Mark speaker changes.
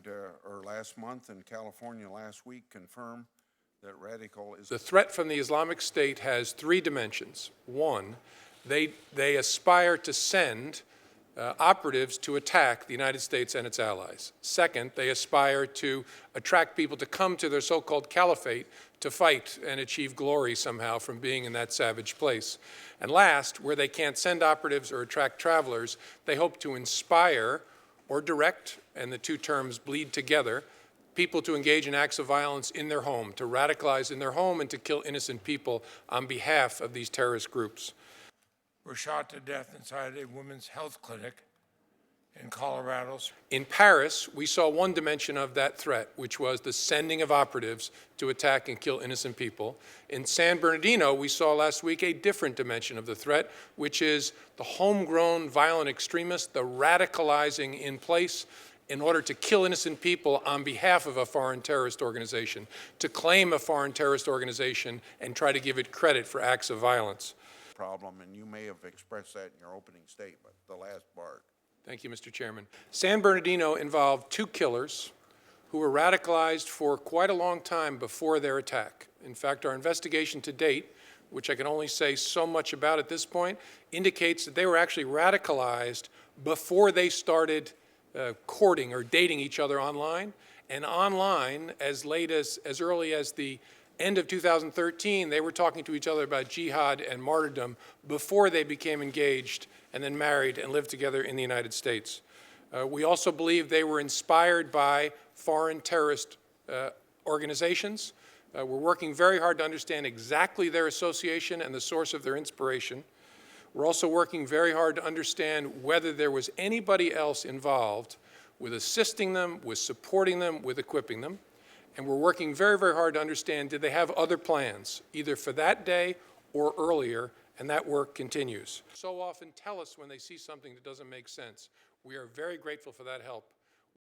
Speaker 1: or last month, and California last week confirmed that radical is...
Speaker 2: The threat from the Islamic State has three dimensions. One, they aspire to send operatives to attack the United States and its allies. Second, they aspire to attract people to come to their so-called caliphate to fight and achieve glory somehow from being in that savage place. And last, where they can't send operatives or attract travelers, they hope to inspire or direct, and the two terms bleed together, people to engage in acts of violence in their home, to radicalize in their home and to kill innocent people on behalf of these terrorist groups.
Speaker 3: Were shot to death inside a women's health clinic in Colorado.
Speaker 2: In Paris, we saw one dimension of that threat, which was the sending of operatives to attack and kill innocent people. In San Bernardino, we saw last week a different dimension of the threat, which is the homegrown violent extremists, the radicalizing in place in order to kill innocent people on behalf of a foreign terrorist organization, to claim a foreign terrorist organization and try to give it credit for acts of violence.
Speaker 1: Problem, and you may have expressed that in your opening statement, the last part.
Speaker 2: Thank you, Mr. Chairman. San Bernardino involved two killers who were radicalized for quite a long time before their attack. In fact, our investigation to date, which I can only say so much about at this point, indicates that they were actually radicalized before they started courting or dating each other online. And online, as early as the end of 2013, they were talking to each other about jihad and martyrdom before they became engaged and then married and lived together in the United States. We also believe they were inspired by foreign terrorist organizations. We're working very hard to understand exactly their association and the source of their inspiration. We're also working very hard to understand whether there was anybody else involved with assisting them, with supporting them, with equipping them. And we're working very, very hard to understand, did they have other plans, either for that day or earlier, and that work continues. So often tell us when they see something that doesn't make sense. We are very grateful for that help.